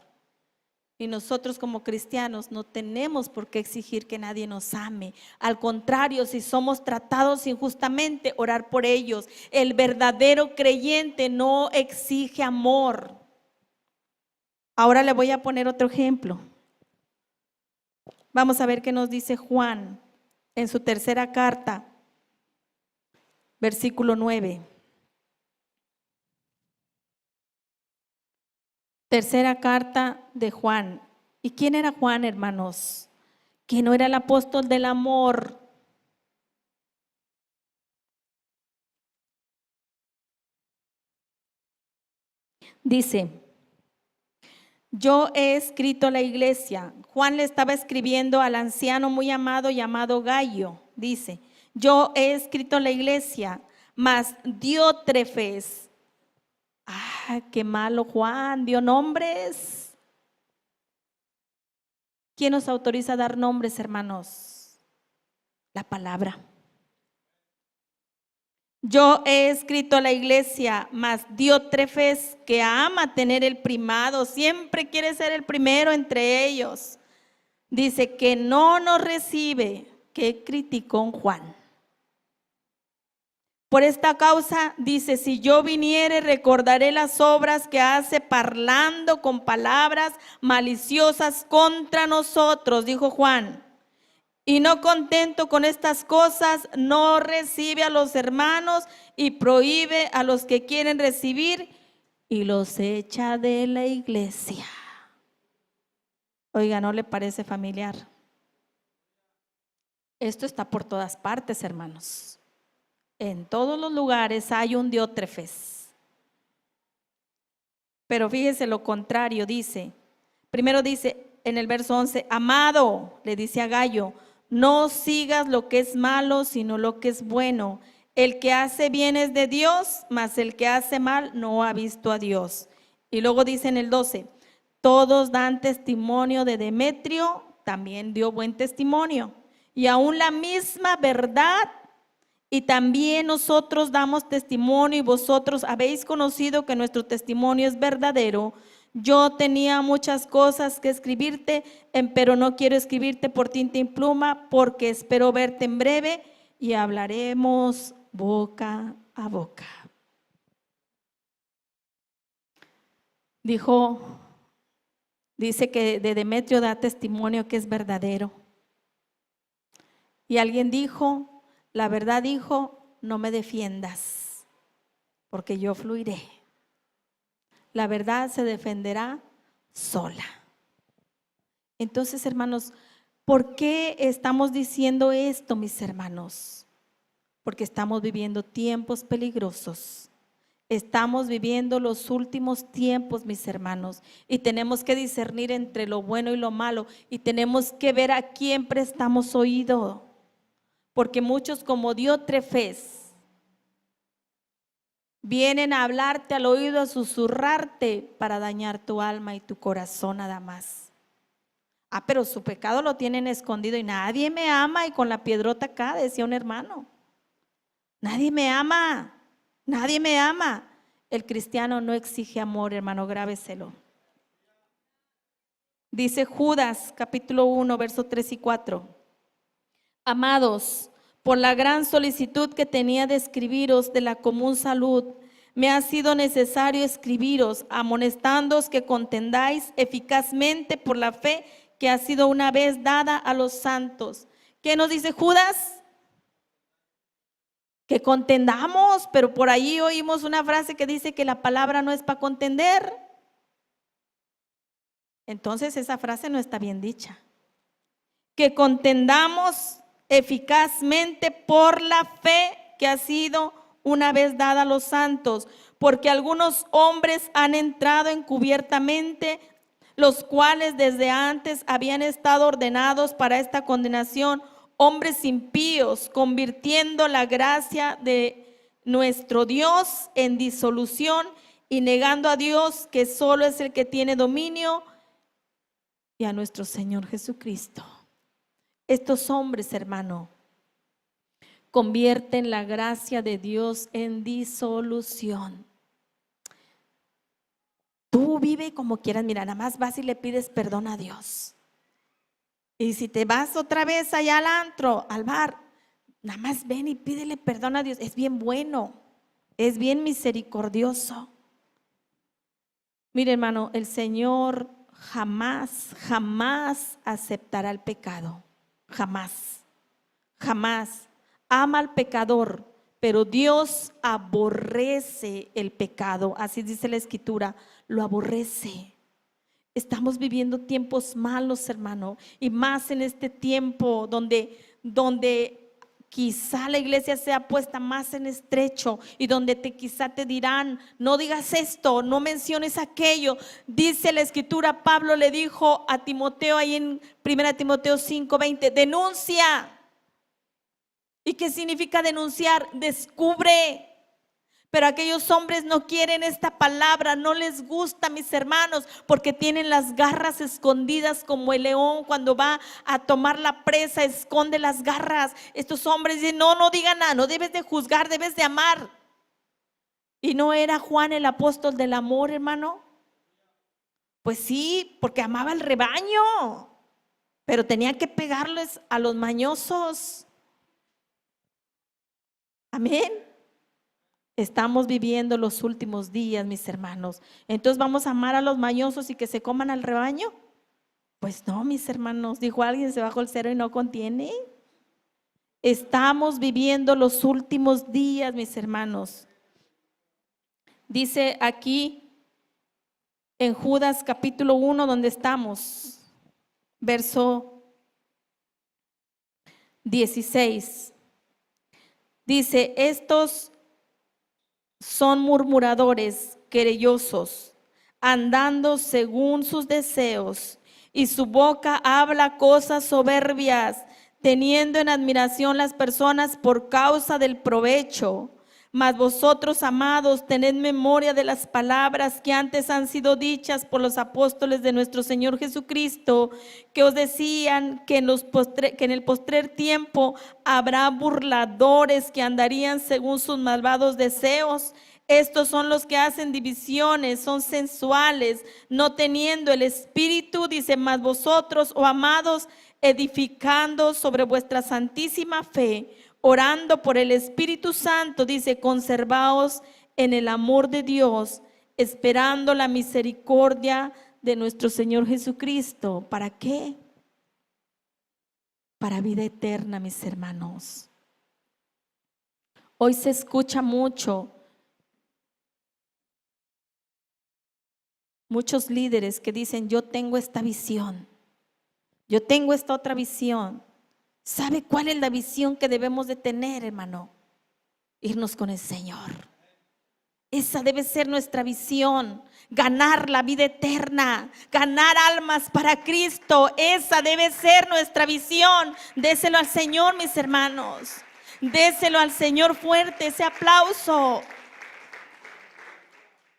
A: Y nosotros como cristianos no tenemos por qué exigir que nadie nos ame. Al contrario, si somos tratados injustamente, orar por ellos. El verdadero creyente no exige amor. Ahora le voy a poner otro ejemplo. Vamos a ver qué nos dice Juan en su tercera carta, versículo 9. Tercera carta de Juan. ¿Y quién era Juan, hermanos? Que no era el apóstol del amor. Dice, yo he escrito a la iglesia. Juan le estaba escribiendo al anciano muy amado llamado Gallo. Dice, Yo he escrito en la iglesia, mas Diótrefes. Qué malo Juan, dio nombres. ¿Quién nos autoriza a dar nombres, hermanos? La palabra. Yo he escrito a la iglesia, mas Diótrefes, que ama tener el primado, siempre quiere ser el primero entre ellos, dice que no nos recibe. Qué criticón Juan. Por esta causa, dice, si yo viniere, recordaré las obras que hace parlando con palabras maliciosas contra nosotros, dijo Juan. Y no contento con estas cosas, no recibe a los hermanos y prohíbe a los que quieren recibir y los echa de la iglesia. Oiga, ¿no le parece familiar? Esto está por todas partes, hermanos. En todos los lugares hay un Diótrefes. Pero fíjese lo contrario, dice. Primero dice en el verso 11, amado, le dice a Gallo, no sigas lo que es malo, sino lo que es bueno. El que hace bien es de Dios, mas el que hace mal no ha visto a Dios. Y luego dice en el 12, todos dan testimonio de Demetrio, también dio buen testimonio. Y aún la misma verdad, y también nosotros damos testimonio y vosotros habéis conocido que nuestro testimonio es verdadero. Yo tenía muchas cosas que escribirte, pero no quiero escribirte por tinta y pluma, porque espero verte en breve y hablaremos boca a boca. Dice que de Demetrio da testimonio que es verdadero. Y alguien dijo, la verdad dijo, no me defiendas, porque yo fluiré. La verdad se defenderá sola. Entonces, hermanos, ¿por qué estamos diciendo esto, mis hermanos? Porque estamos viviendo tiempos peligrosos. Estamos viviendo los últimos tiempos, mis hermanos, y tenemos que discernir entre lo bueno y lo malo, y tenemos que ver a quién prestamos oído, porque muchos como Diótrefes vienen a hablarte al oído, a susurrarte para dañar tu alma y tu corazón nada más. Pero su pecado lo tienen escondido y nadie me ama, y con la piedrota acá, decía un hermano. Nadie me ama, nadie me ama. El cristiano no exige amor, hermano, grábeselo. Dice Judas, capítulo 1, versos 3 y 4. Amados, por la gran solicitud que tenía de escribiros de la común salud, me ha sido necesario escribiros, amonestándoos que contendáis eficazmente por la fe que ha sido una vez dada a los santos. ¿Qué nos dice Judas? Que contendamos, pero por ahí oímos una frase que dice que la palabra no es para contender. Entonces esa frase no está bien dicha. Que contendamos eficazmente por la fe que ha sido una vez dada a los santos, porque algunos hombres han entrado encubiertamente, los cuales desde antes habían estado ordenados para esta condenación, hombres impíos, convirtiendo la gracia de nuestro Dios en disolución y negando a Dios, que solo es el que tiene dominio, y a nuestro Señor Jesucristo. Estos hombres, hermano, convierten la gracia de Dios en disolución. Tú vive como quieras, mira, nada más vas y le pides perdón a Dios. Y si te vas otra vez allá al antro, al bar, nada más ven y pídele perdón a Dios. Es bien bueno, es bien misericordioso. Mire, hermano, el Señor jamás aceptará el pecado. Jamás, jamás. Ama al pecador, pero Dios aborrece el pecado. Así dice la Escritura, lo aborrece. Estamos viviendo tiempos malos, hermano, y más en este tiempo donde quizá la iglesia sea puesta más en estrecho y donde quizá te dirán, no digas esto, no menciones aquello. Dice la Escritura, Pablo le dijo a Timoteo ahí en 1 Timoteo 5:20, denuncia. ¿Y qué significa denunciar? Descubre. Pero aquellos hombres no quieren esta palabra, no les gusta, mis hermanos, porque tienen las garras escondidas como el león cuando va a tomar la presa, esconde las garras. Estos hombres dicen, no, no digan nada, no debes de juzgar, debes de amar. ¿Y no era Juan el apóstol del amor, hermano? Pues sí, porque amaba el rebaño, pero tenía que pegarles a los mañosos. Amén. Estamos viviendo los últimos días, mis hermanos. Entonces, ¿vamos a amar a los mañosos y que se coman al rebaño? Pues no, mis hermanos. Dijo alguien, se bajó el cero y no contiene. Estamos viviendo los últimos días, mis hermanos. Dice aquí en Judas capítulo 1, donde estamos, verso 16. Dice, estos son murmuradores, querellosos, andando según sus deseos, y su boca habla cosas soberbias, teniendo en admiración las personas por causa del provecho. Mas vosotros, amados, tened memoria de las palabras que antes han sido dichas por los apóstoles de nuestro Señor Jesucristo, que os decían que en el postrer tiempo habrá burladores que andarían según sus malvados deseos. Estos son los que hacen divisiones, son sensuales, no teniendo el espíritu. Dice, mas vosotros, oh amados, edificando sobre vuestra santísima fe, orando por el Espíritu Santo, dice, conservaos en el amor de Dios, esperando la misericordia de nuestro Señor Jesucristo. ¿Para qué? Para vida eterna, mis hermanos. Hoy se escucha muchos líderes que dicen, yo tengo esta visión, yo tengo esta otra visión. ¿Sabe cuál es la visión que debemos de tener, hermano? Irnos con el Señor. Esa debe ser nuestra visión. Ganar la vida eterna, ganar almas para Cristo. Esa debe ser nuestra visión. Déselo al Señor, mis hermanos. Déselo al Señor fuerte, ese aplauso.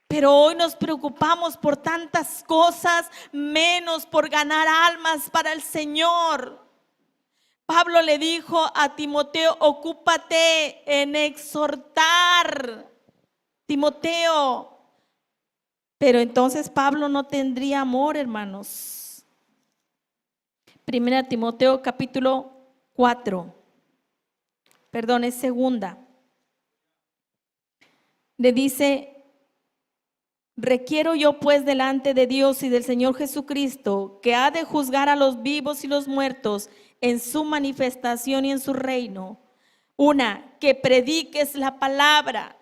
A: Pero hoy nos preocupamos por tantas cosas, menos por ganar almas para el Señor. Pablo le dijo a Timoteo, ocúpate en exhortar, Timoteo. Pero entonces Pablo no tendría amor, hermanos. Primera Timoteo capítulo 4, perdón, es segunda. Le dice, requiero yo pues delante de Dios y del Señor Jesucristo, que ha de juzgar a los vivos y los muertos en su manifestación y en su reino. Una, que prediques la palabra,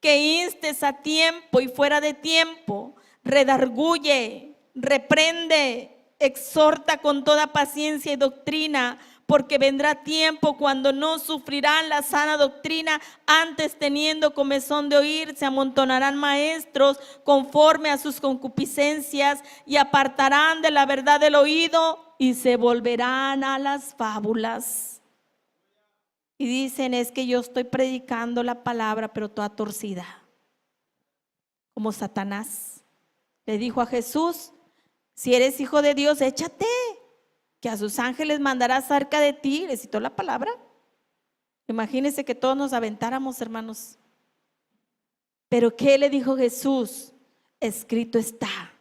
A: que instes a tiempo y fuera de tiempo, redarguye, reprende, exhorta con toda paciencia y doctrina, porque vendrá tiempo cuando no sufrirán la sana doctrina, antes teniendo comezón de oír, se amontonarán maestros conforme a sus concupiscencias y apartarán de la verdad del oído y se volverán a las fábulas. Y dicen, es que yo estoy predicando la palabra, pero toda torcida. Como Satanás le dijo a Jesús, si eres hijo de Dios, échate, que a sus ángeles mandará cerca de ti. Le citó la palabra. Imagínense que todos nos aventáramos, hermanos. Pero ¿qué le dijo Jesús? Escrito está,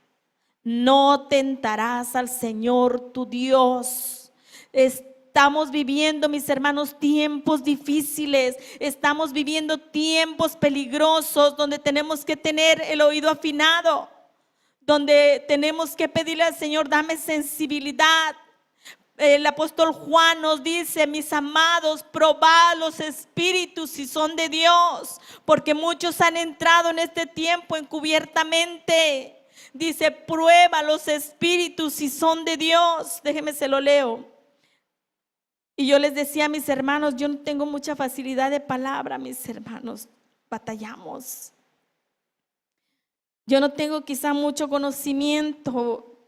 A: no tentarás al Señor tu Dios. Estamos viviendo, mis hermanos, tiempos difíciles. Estamos viviendo tiempos peligrosos donde tenemos que tener el oído afinado, donde tenemos que pedirle al Señor, dame sensibilidad. El apóstol Juan nos dice, mis amados, probad los espíritus si son de Dios, porque muchos han entrado en este tiempo encubiertamente. Dice, prueba los espíritus si son de Dios. Déjenme se lo leo. Y yo les decía a mis hermanos, yo no tengo mucha facilidad de palabra, mis hermanos, batallamos. Yo no tengo quizá mucho conocimiento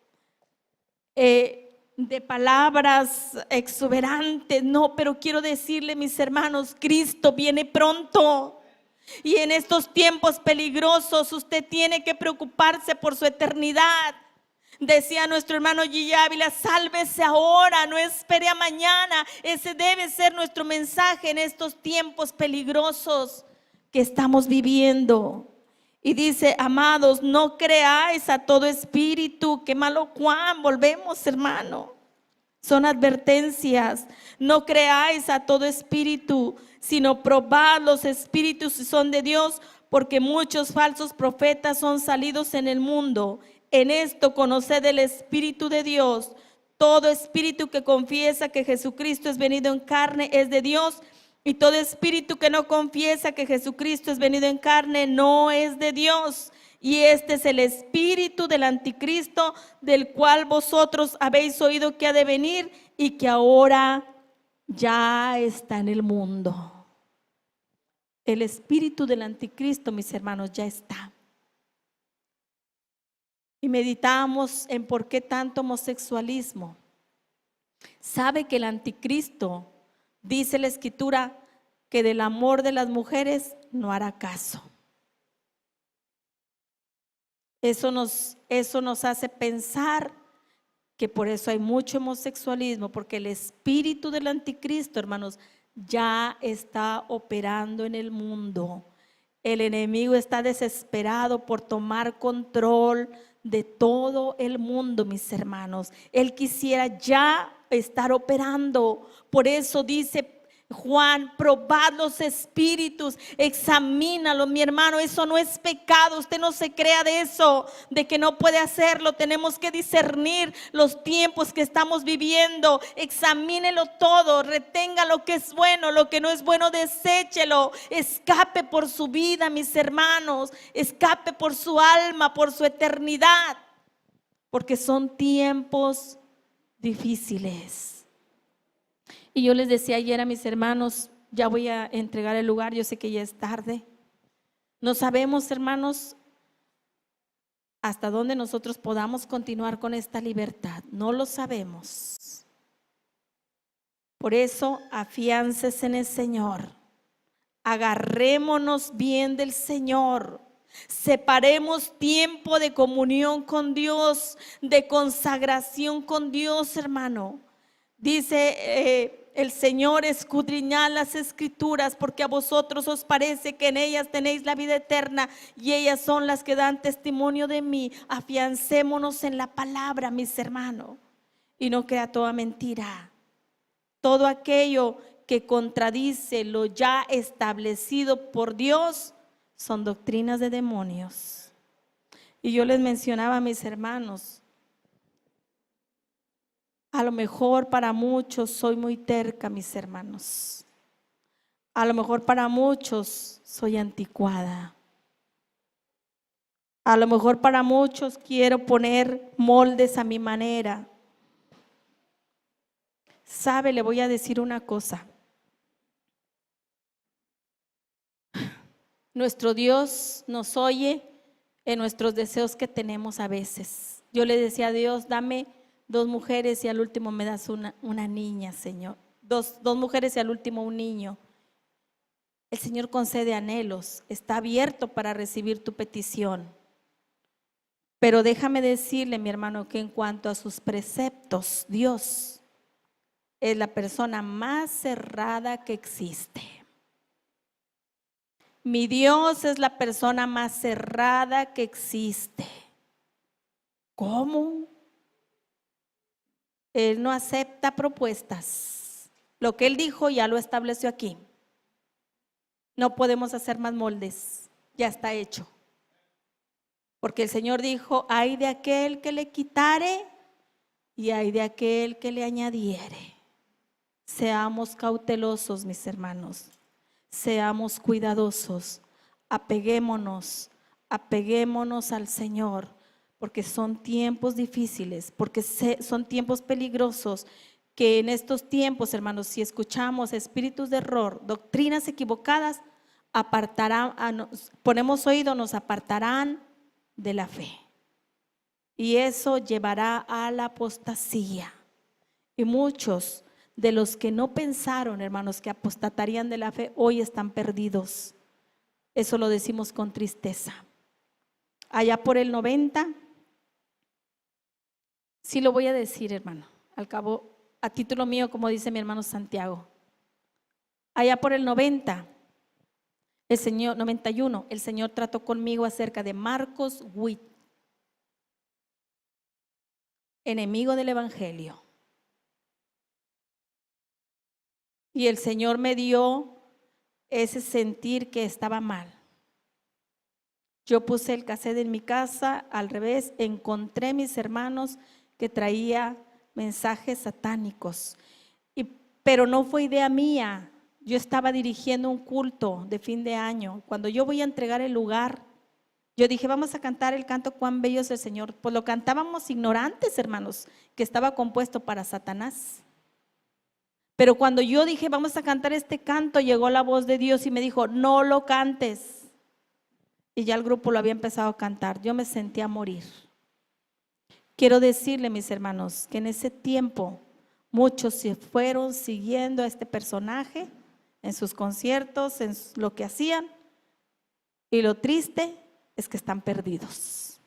A: de palabras exuberantes, no, pero quiero decirle, mis hermanos, Cristo viene pronto. Y en estos tiempos peligrosos usted tiene que preocuparse por su eternidad. Decía nuestro hermano Gigi Ávila, sálvese ahora, no espere a mañana. Ese debe ser nuestro mensaje en estos tiempos peligrosos que estamos viviendo. Y dice, amados, no creáis a todo espíritu. Qué malo Juan, volvemos, hermano. Son advertencias. No creáis a todo espíritu, sino probad los espíritus si son de Dios, porque muchos falsos profetas son salidos en el mundo. En esto conoced el Espíritu de Dios. Todo espíritu que confiesa que Jesucristo es venido en carne es de Dios, y todo espíritu que no confiesa que Jesucristo es venido en carne no es de Dios. Y este es el espíritu del anticristo, del cual vosotros habéis oído que ha de venir y que ahora ya está en el mundo. El espíritu del anticristo, mis hermanos, ya está. Y meditamos en por qué tanto homosexualismo. Sabe que el anticristo, dice la escritura, que del amor de las mujeres no hará caso. Eso nos hace pensar que por eso hay mucho homosexualismo, porque el espíritu del anticristo, hermanos, ya está operando en el mundo. El enemigo está desesperado por tomar control de todo el mundo, mis hermanos. Él quisiera ya estar operando. Por eso dice Juan, probad los espíritus, examínalos, mi hermano. Eso no es pecado. Usted no se crea de eso, de que no puede hacerlo. Tenemos que discernir los tiempos que estamos viviendo. Examínelo todo, retenga lo que es bueno, lo que no es bueno, deséchelo. Escape por su vida, mis hermanos. Escape por su alma, por su eternidad, porque son tiempos difíciles. Y yo les decía ayer a mis hermanos, ya voy a entregar el lugar, yo sé que ya es tarde. No sabemos, hermanos, hasta dónde nosotros podamos continuar con esta libertad. No lo sabemos. Por eso, afiáncense en el Señor. Agarrémonos bien del Señor. Separemos tiempo de comunión con Dios, de consagración con Dios, hermano. Dice el Señor, escudriñad las escrituras, porque a vosotros os parece que en ellas tenéis la vida eterna, y ellas son las que dan testimonio de mí. Afiancémonos en la palabra, mis hermanos, y no crea toda mentira. Todo aquello que contradice lo ya establecido por Dios son doctrinas de demonios. Y yo les mencionaba a mis hermanos, a lo mejor para muchos soy muy terca, mis hermanos. A lo mejor para muchos soy anticuada. A lo mejor para muchos quiero poner moldes a mi manera. ¿Sabe? Le voy a decir una cosa. Nuestro Dios nos oye en nuestros deseos que tenemos a veces. Yo le decía a Dios, dame 2 mujeres y al último me das una niña, Señor. Dos mujeres y al último un niño. El Señor concede anhelos, está abierto para recibir tu petición. Pero déjame decirle, mi hermano, que en cuanto a sus preceptos, Dios es la persona más cerrada que existe. Mi Dios es la persona más cerrada que existe. ¿Cómo? Él no acepta propuestas. Lo que Él dijo ya lo estableció aquí. No podemos hacer más moldes, ya está hecho. Porque el Señor dijo, ay de aquel que le quitare y ay de aquel que le añadiere. Seamos cautelosos, mis hermanos. Seamos cuidadosos. Apeguémonos al Señor. Porque son tiempos difíciles, porque son tiempos peligrosos, que en estos tiempos, hermanos, si escuchamos espíritus de error, doctrinas equivocadas, ponemos oído, nos apartarán de la fe. Y eso llevará a la apostasía. Y muchos de los que no pensaron, hermanos, que apostatarían de la fe, hoy están perdidos. Eso lo decimos con tristeza. Allá por el 90, sí lo voy a decir, hermano, al cabo, a título mío, como dice mi hermano Santiago. Allá por el 91, el Señor trató conmigo acerca de Marcos Witt, enemigo del Evangelio. Y el Señor me dio ese sentir que estaba mal. Yo puse el cassette en mi casa, al revés, encontré mis hermanos que traía mensajes satánicos. Pero no fue idea mía. Yo estaba dirigiendo un culto de fin de año. Cuando yo voy a entregar el lugar, yo dije, vamos a cantar el canto Cuán bello es el Señor. Pues lo cantábamos ignorantes, hermanos, que estaba compuesto para Satanás. Pero cuando yo dije, vamos a cantar este canto, llegó la voz de Dios y me dijo, no lo cantes. Y ya el grupo lo había empezado a cantar. Yo me sentía a morir. Quiero decirle, mis hermanos, que en ese tiempo muchos se fueron siguiendo a este personaje en sus conciertos, en lo que hacían. Y lo triste es que están perdidos.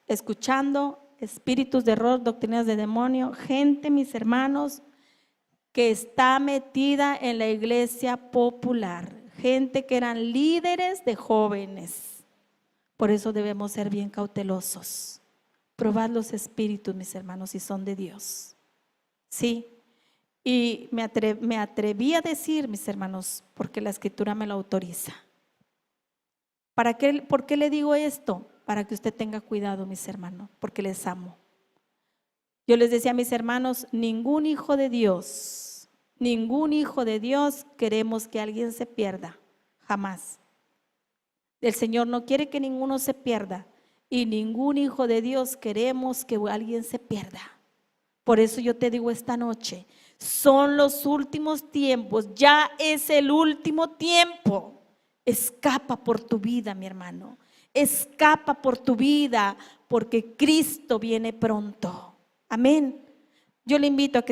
A: Escuchando espíritus de error, doctrinas de demonio, gente, mis hermanos, que está metida en la iglesia popular, gente que eran líderes de jóvenes. Por eso debemos ser bien cautelosos. Probad los espíritus, mis hermanos, si son de Dios. Sí, y me atreví a decir, mis hermanos, porque la Escritura me lo autoriza. ¿Por qué le digo esto? Para que usted tenga cuidado, mis hermanos, porque les amo. Yo les decía a mis hermanos, ningún hijo de Dios queremos que alguien se pierda, jamás. El Señor no quiere que ninguno se pierda y ningún hijo de Dios queremos que alguien se pierda. Por eso yo te digo esta noche, son los últimos tiempos, ya es el último tiempo. Escapa por tu vida, mi hermano, escapa por tu vida porque Cristo viene pronto. Amén. Yo le invito a que